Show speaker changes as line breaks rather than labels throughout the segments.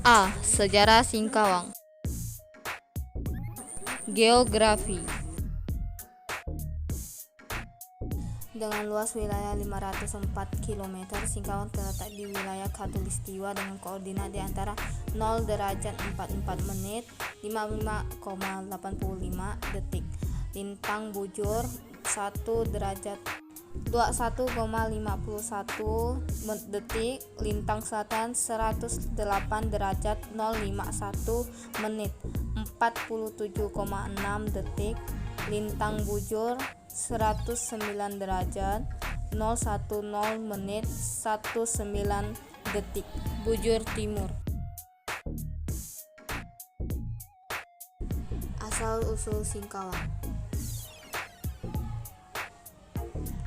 A. Sejarah Singkawang. Geografi. Dengan luas wilayah 504 km, Singkawang terletak di wilayah Khatulistiwa dengan koordinat di antara 0 derajat 44 menit 55,85 detik. Lintang bujur 1 derajat 21,51 detik. Lintang selatan 108 derajat 051 menit 47,6 detik. Lintang bujur 109 derajat 010 menit 19 detik. Bujur timur. Asal usul Singkawang.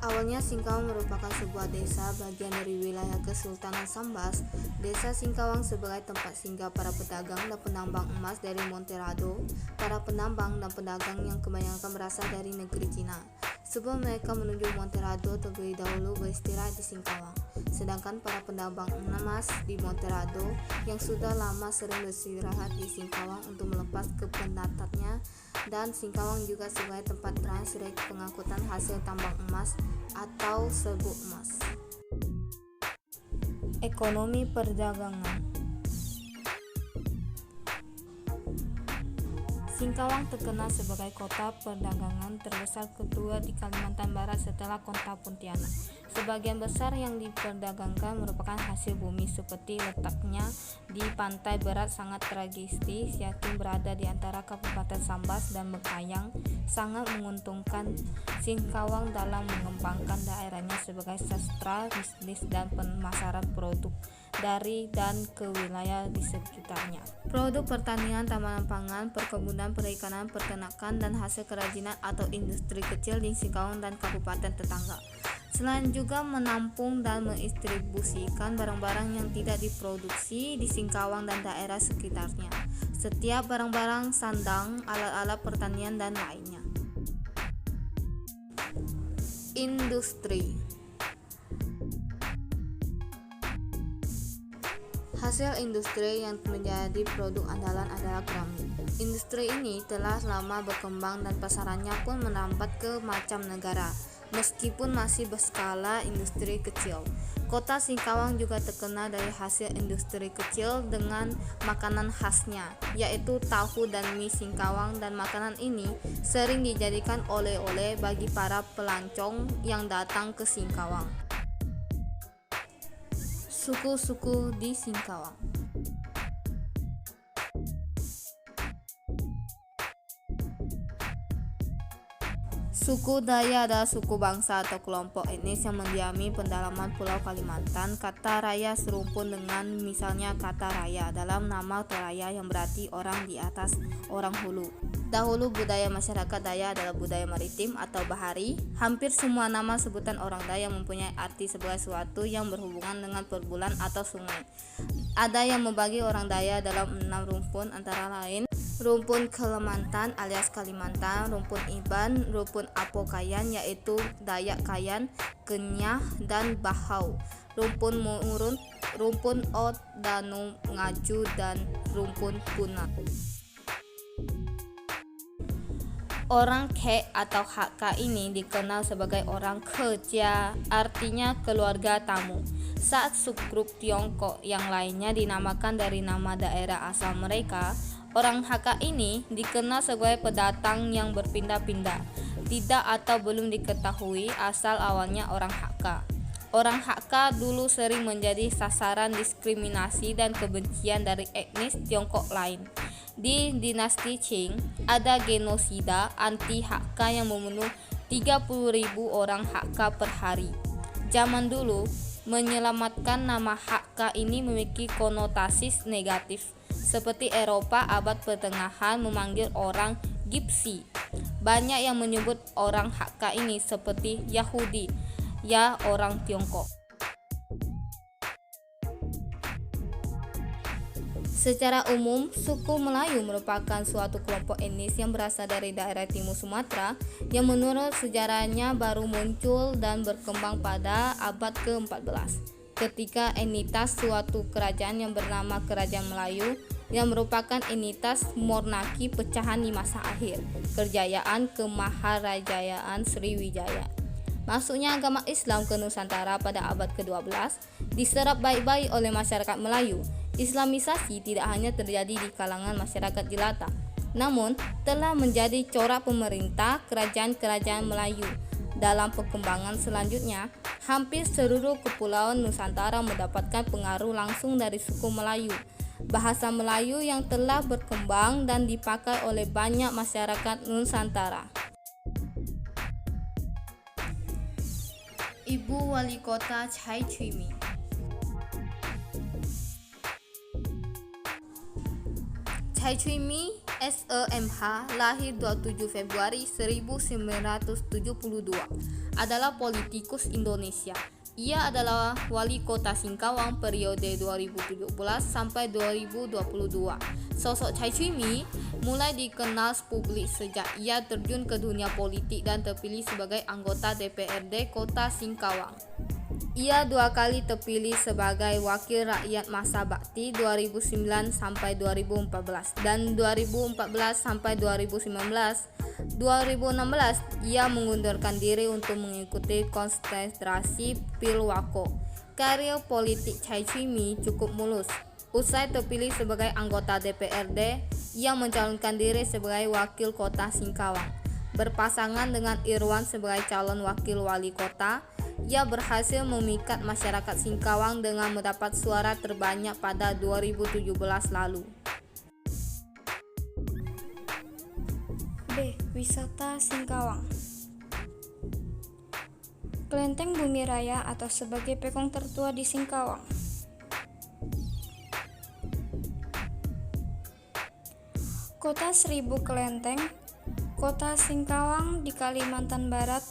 Awalnya Singkawang merupakan sebuah desa bagian dari wilayah Kesultanan Sambas. Desa Singkawang sebagai tempat singgah para pedagang dan penambang emas dari Monterado. Para penambang dan pedagang yang kebanyakan berasal dari negeri Cina. Sebelum mereka menuju Monterado, terlebih dahulu beristirahat di Singkawang. Sedangkan para penambang emas di Monterado yang sudah lama sering beristirahat di Singkawang untuk melepas kepenatnya, dan Singkawang juga sebagai tempat transit pengangkutan hasil tambang emas atau serbuk emas. Ekonomi perdagangan. Singkawang terkenal sebagai kota perdagangan terbesar kedua di Kalimantan Barat setelah kota Pontianak. Sebagian besar yang diperdagangkan merupakan hasil bumi, seperti letaknya di pantai berat sangat strategis yakni berada di antara Kabupaten Sambas dan Bengkayang, sangat menguntungkan Singkawang dalam mengembangkan daerahnya sebagai sentra bisnis dan pemasaran produk dari dan ke wilayah di sekitarnya. Produk pertanian, tanaman pangan, perkebunan, perikanan, peternakan, dan hasil kerajinan atau industri kecil di Singkawang dan kabupaten tetangga. Selain juga menampung dan mendistribusikan barang-barang yang tidak diproduksi di Singkawang dan daerah sekitarnya, setiap barang-barang sandang, alat-alat pertanian, dan lainnya. Industri. Hasil industri yang menjadi produk andalan adalah keramik. Industri ini telah lama berkembang dan pasarannya pun merambat ke macam negara, meskipun masih berskala industri kecil. Kota Singkawang juga terkenal dari hasil industri kecil dengan makanan khasnya, yaitu tahu dan mie Singkawang, dan makanan ini sering dijadikan oleh-oleh bagi para pelancong yang datang ke Singkawang. Suku-suku di Singkawang. Suku Dayak adalah suku bangsa atau kelompok etnis yang mendiami pendalaman Pulau Kalimantan. Kata Raya serumpun dengan misalnya kata Raya dalam nama Toraya yang berarti orang di atas, orang hulu. Dahulu budaya masyarakat Dayak adalah budaya maritim atau bahari. Hampir semua nama sebutan orang Dayak mempunyai arti sebagai sesuatu yang berhubungan dengan perbulan atau sungai. Ada yang membagi orang Dayak dalam 6 rumpun, antara lain rumpun Kelemantan alias Kalimantan, rumpun Iban, rumpun Apokayan yaitu Dayak Kayan, Kenyah, dan Bahau, rumpun Murun, rumpun Ot, Danu, Ngaju, dan rumpun Puna. Orang Kek atau Hakka ini dikenal sebagai orang kerja, artinya keluarga tamu. Saat subgrup Tiongkok yang lainnya dinamakan dari nama daerah asal mereka, orang Hakka ini dikenal sebagai pendatang yang berpindah-pindah. Tidak atau belum diketahui asal awalnya orang Hakka. Orang Hakka dulu sering menjadi sasaran diskriminasi dan kebencian dari etnis Tiongkok lain. Di dinasti Qing, ada genosida anti-Hakka yang membunuh 30.000 orang Hakka per hari. Zaman dulu, menyelamatkan nama Hakka ini memiliki konotasi negatif, seperti Eropa abad pertengahan memanggil orang Gypsy. Banyak yang menyebut orang Hakka ini seperti Yahudi, ya orang Tiongkok. Secara umum, suku Melayu merupakan suatu kelompok etnis yang berasal dari daerah timur Sumatera yang menurut sejarahnya baru muncul dan berkembang pada abad ke-14. ketika entitas suatu kerajaan yang bernama Kerajaan Melayu yang merupakan entitas monarki pecahan di masa akhir Kerajaan Kemaharajayaan Sriwijaya. Masuknya agama Islam ke Nusantara pada abad ke-12 diserap baik-baik oleh masyarakat Melayu. Islamisasi tidak hanya terjadi di kalangan masyarakat jelata, namun telah menjadi corak pemerintah kerajaan-kerajaan Melayu. Dalam perkembangan selanjutnya, hampir seluruh kepulauan Nusantara mendapatkan pengaruh langsung dari suku Melayu. Bahasa Melayu yang telah berkembang dan dipakai oleh banyak masyarakat Nusantara. Ibu Wali Kota Chai Chui-mi. Chai Chui-mi SEMH lahir 27 Februari 1972 adalah politikus Indonesia. Ia adalah wali kota Singkawang periode 2017 sampai 2022. Sosok Chai Chui-mi mulai dikenal publik sejak ia terjun ke dunia politik dan terpilih sebagai anggota DPRD Kota Singkawang. Ia 2 kali terpilih sebagai wakil rakyat masa bakti 2009 sampai 2014 dan 2014 sampai 2019. 2016 ia mengundurkan diri untuk mengikuti konsentrasi Pilwako. Karir politik Chai Chui-mi cukup mulus. Usai terpilih sebagai anggota DPRD, ia mencalonkan diri sebagai wakil kota Singkawang. Berpasangan dengan Irwan sebagai calon wakil wali kota, ia berhasil memikat masyarakat Singkawang dengan mendapat suara terbanyak pada 2017 lalu.
B. Wisata Singkawang. Kelenteng Bumi Raya atau sebagai pekong tertua di Singkawang. Kota Seribu Kelenteng, Kota Singkawang di Kalimantan Barat,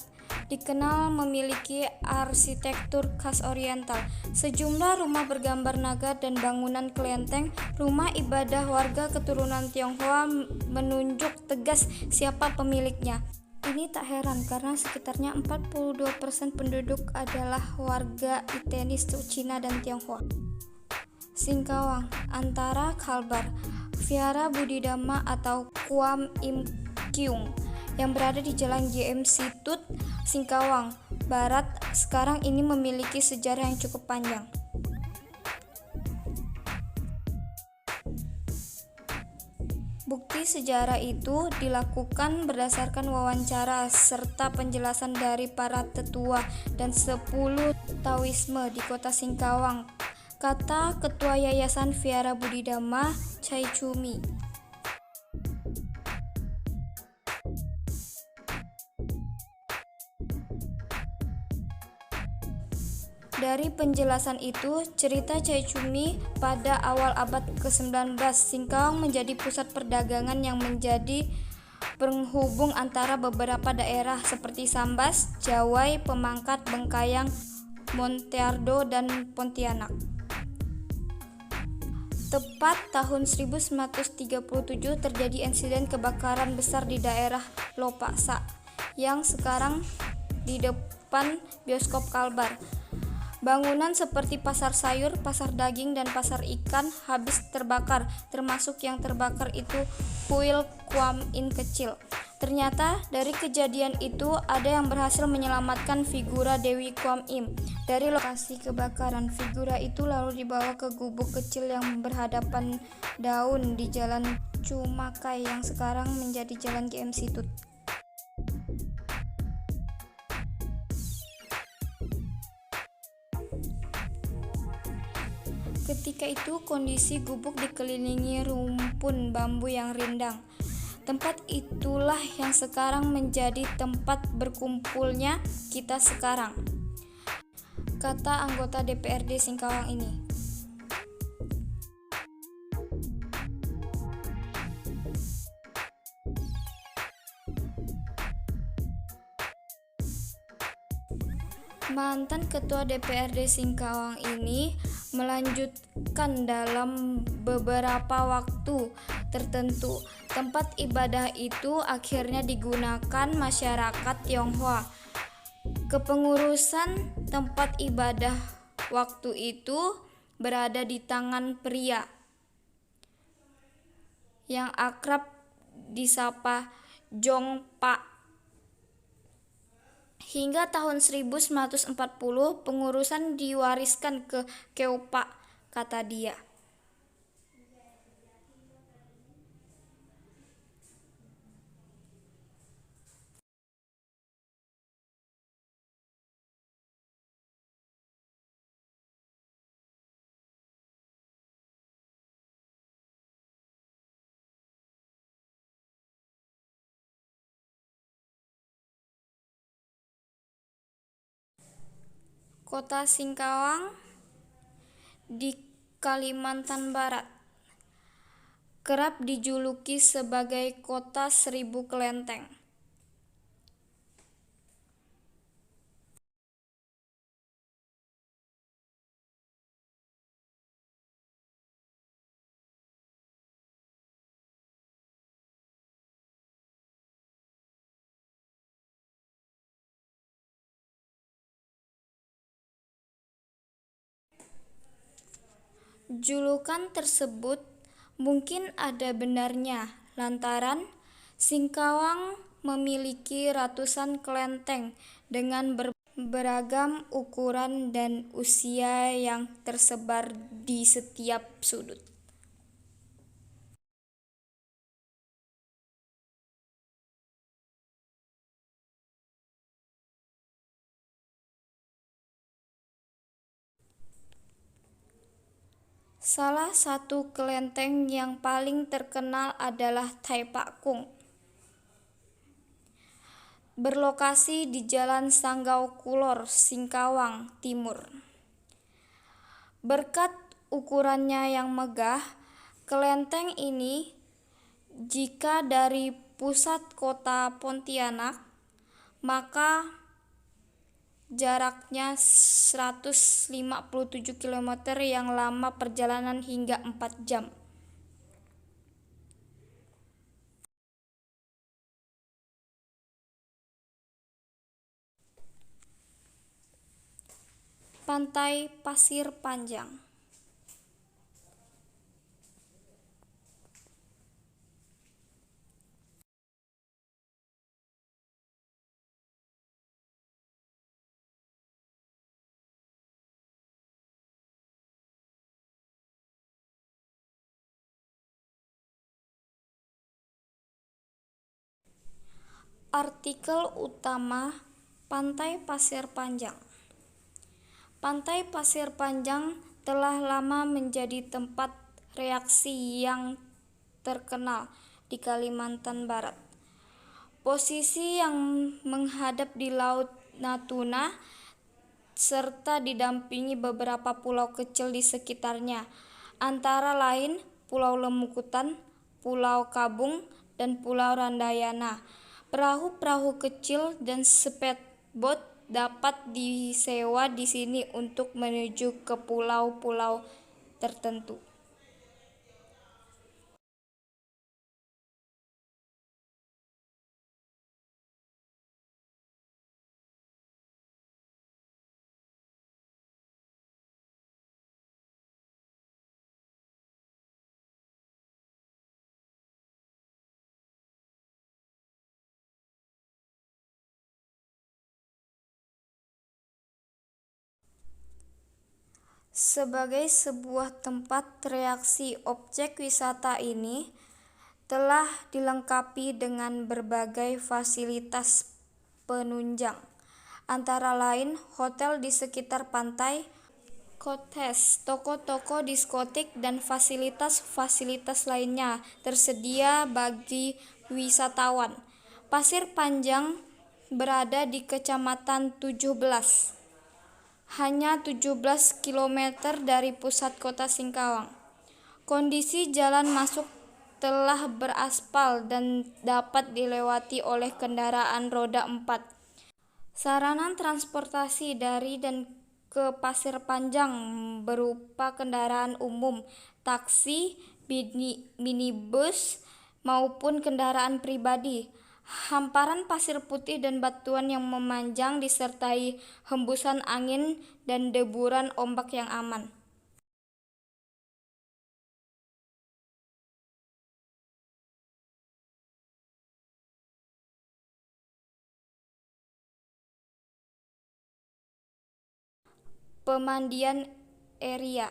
dikenal memiliki arsitektur khas oriental. Sejumlah rumah bergambar naga dan bangunan kelenteng, rumah ibadah warga keturunan Tionghoa menunjuk tegas siapa pemiliknya. Ini tak heran karena sekitarnya 42% penduduk adalah warga etnis Cina dan Tionghoa. Singkawang antara Kalbar, Vihara Bodhidharma atau Kuam Im Kyung yang berada di Jalan GM Situt, Singkawang Barat sekarang ini memiliki sejarah yang cukup panjang. Bukti sejarah itu dilakukan berdasarkan wawancara serta penjelasan dari para tetua dan 10 Taoisme di kota Singkawang, kata Ketua Yayasan Vihara Bodhidharma Chai Chui-mi. Dari penjelasan itu, cerita Chai Chui-mi pada awal abad ke-19, Singkawang menjadi pusat perdagangan yang menjadi penghubung antara beberapa daerah seperti Sambas, Jawai, Pemangkat, Bengkayang, Monteardo, dan Pontianak. Tepat tahun 1937 terjadi insiden kebakaran besar di daerah Lopaksa yang sekarang di depan bioskop Kalbar. Bangunan seperti pasar sayur, pasar daging, dan pasar ikan habis terbakar, termasuk yang terbakar itu kuil Kuam In kecil. Ternyata dari kejadian itu ada yang berhasil menyelamatkan figura Dewi Kuam Im. Dari lokasi kebakaran, figura itu lalu dibawa ke gubuk kecil yang berhadapan daun di Jalan Cumakai yang sekarang menjadi Jalan GM Situt. Ketika itu kondisi gubuk dikelilingi rumpun bambu yang rindang. Tempat itulah yang sekarang menjadi tempat berkumpulnya kita sekarang, kata anggota DPRD Singkawang ini. Mantan Ketua DPRD Singkawang ini melanjutkan dalam beberapa waktu tertentu. Tempat ibadah itu akhirnya digunakan masyarakat Tionghoa. Kepengurusan tempat ibadah waktu itu berada di tangan pria yang akrab disapa Jong Pak. Hingga tahun 1940 pengurusan diwariskan ke Keopa, kata dia. Kota Singkawang di Kalimantan Barat kerap dijuluki sebagai Kota Seribu Kelenteng. Julukan tersebut mungkin ada benarnya lantaran Singkawang memiliki ratusan kelenteng dengan beragam ukuran dan usia yang tersebar di setiap sudut. Salah satu kelenteng yang paling terkenal adalah Tai Pak Kung, berlokasi di Jalan Sanggau Kulor, Singkawang Timur. Berkat ukurannya yang megah, kelenteng ini jika dari pusat kota Pontianak, maka jaraknya 157 km yang lama perjalanan hingga 4 jam. Pantai Pasir Panjang. Artikel utama Pantai Pasir Panjang. Pantai Pasir Panjang telah lama menjadi tempat reaksi yang terkenal di Kalimantan Barat. Posisi yang menghadap di Laut Natuna serta didampingi beberapa pulau kecil di sekitarnya, antara lain Pulau Lemukutan, Pulau Kabung, dan Pulau Randayana. Perahu-perahu kecil dan speedboat dapat disewa di sini untuk menuju ke pulau-pulau tertentu. Sebagai sebuah tempat reaksi, objek wisata ini telah dilengkapi dengan berbagai fasilitas penunjang, antara lain hotel di sekitar pantai, cottage, toko-toko, diskotik, dan fasilitas-fasilitas lainnya tersedia bagi wisatawan. Pasir Panjang berada di Kecamatan 17, hanya 17 km dari pusat kota Singkawang. Kondisi jalan masuk telah beraspal dan dapat dilewati oleh kendaraan roda 4. Sarana transportasi dari dan ke Pasir Panjang berupa kendaraan umum, taksi, minibus, maupun kendaraan pribadi. Hamparan pasir putih dan batuan yang memanjang disertai hembusan angin dan deburan ombak yang aman. Pemandian Eria.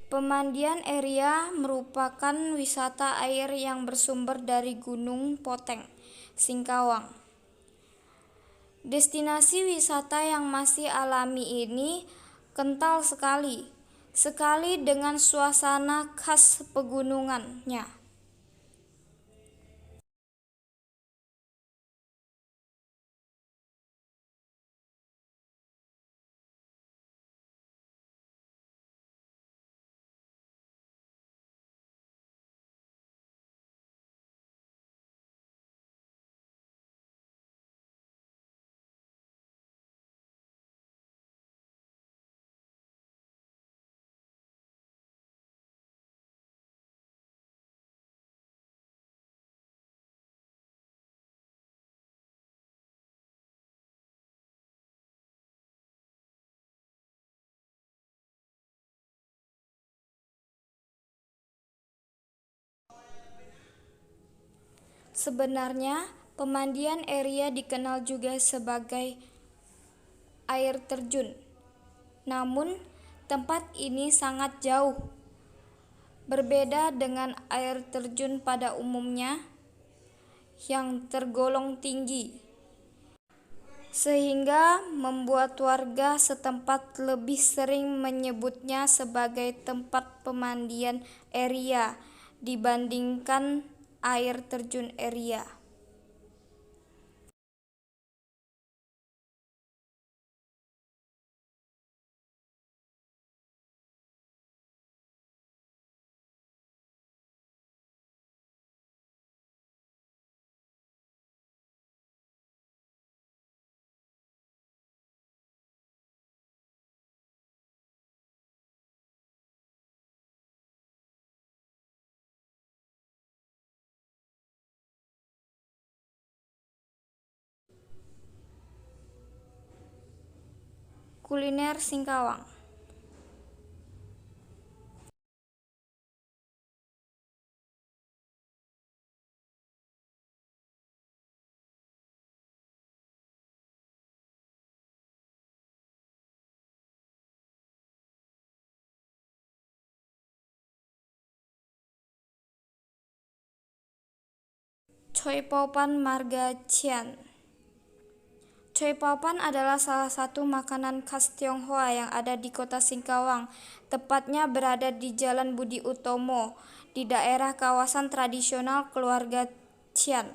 Pemandian Eria merupakan wisata air yang bersumber dari Gunung Poteng, Singkawang. Destinasi wisata yang masih alami ini kental sekali dengan suasana khas pegunungannya. Sebenarnya, pemandian Eria dikenal juga sebagai air terjun. Namun, tempat ini sangat jauh berbeda dengan air terjun pada umumnya yang tergolong tinggi, sehingga membuat warga setempat lebih sering menyebutnya sebagai tempat pemandian Eria dibandingkan air terjun Eria. Kuliner Singkawang. Choi Paupan Marga Chian. Choi Paupan adalah salah satu makanan khas Tionghoa yang ada di kota Singkawang, tepatnya berada di Jalan Budi Utomo, di daerah kawasan tradisional keluarga Chian.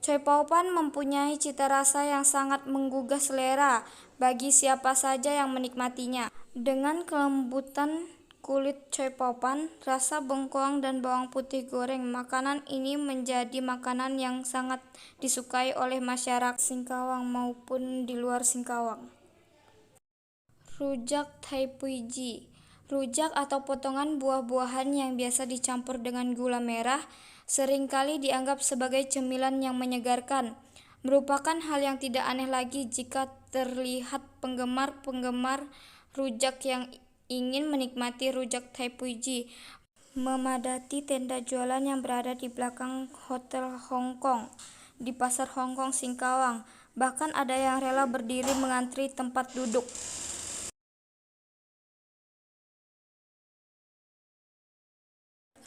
Choi Paupan mempunyai cita rasa yang sangat menggugah selera bagi siapa saja yang menikmatinya. Dengan kelembutan kulit choi paupan, rasa bengkoang dan bawang putih goreng, makanan ini menjadi makanan yang sangat disukai oleh masyarakat Singkawang maupun di luar Singkawang. Rujak Thai Puiji. Rujak atau potongan buah-buahan yang biasa dicampur dengan gula merah seringkali dianggap sebagai cemilan yang menyegarkan. Merupakan hal yang tidak aneh lagi jika terlihat penggemar-penggemar rujak yang ingin menikmati rujak Thai Puiji memadati tenda jualan yang berada di belakang Hotel Hong Kong di Pasar Hong Kong Singkawang. Bahkan ada yang rela berdiri mengantri tempat duduk.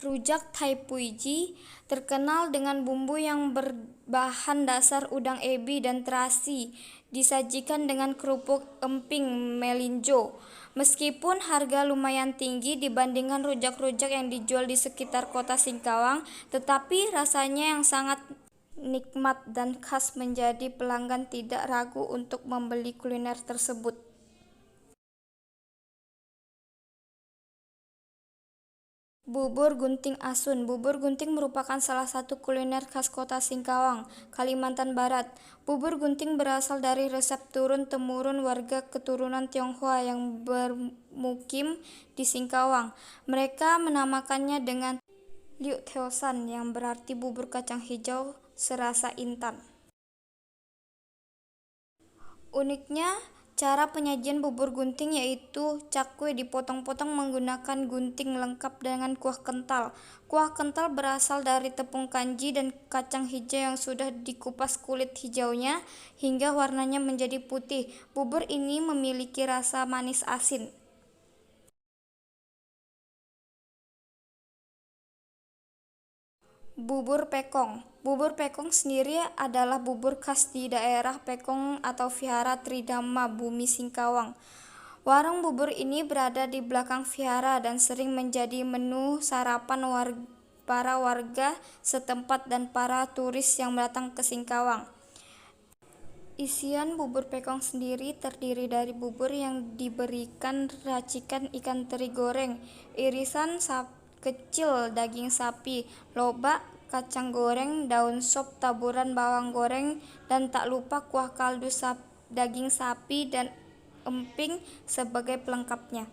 Rujak Thai Puiji terkenal dengan bumbu yang berbahan dasar udang ebi dan terasi, disajikan dengan kerupuk emping melinjo. Meskipun harga lumayan tinggi dibandingkan rujak-rujak yang dijual di sekitar kota Singkawang, tetapi rasanya yang sangat nikmat dan khas menjadi pelanggan tidak ragu untuk membeli kuliner tersebut. Bubur gunting asun. Bubur gunting merupakan salah satu kuliner khas kota Singkawang, Kalimantan Barat. Bubur gunting berasal dari resep turun-temurun warga keturunan Tionghoa yang bermukim di Singkawang. Mereka menamakannya dengan Liu Teosan yang berarti bubur kacang hijau serasa intan. Uniknya, cara penyajian bubur gunting yaitu cakwe dipotong-potong menggunakan gunting lengkap dengan kuah kental. Kuah kental berasal dari tepung kanji dan kacang hijau yang sudah dikupas kulit hijaunya hingga warnanya menjadi putih. Bubur ini memiliki rasa manis asin. Bubur pekong. Bubur pekong sendiri adalah bubur khas di daerah Pekong atau Vihara Tridharma Bumi Singkawang. Warung bubur ini berada di belakang vihara dan sering menjadi menu sarapan para warga setempat dan para turis yang datang ke Singkawang. Isian bubur pekong sendiri terdiri dari bubur yang diberikan racikan ikan teri goreng, irisan kecil daging sapi, lobak, kacang goreng, daun sop, taburan bawang goreng, dan tak lupa kuah kaldu daging sapi dan emping sebagai pelengkapnya.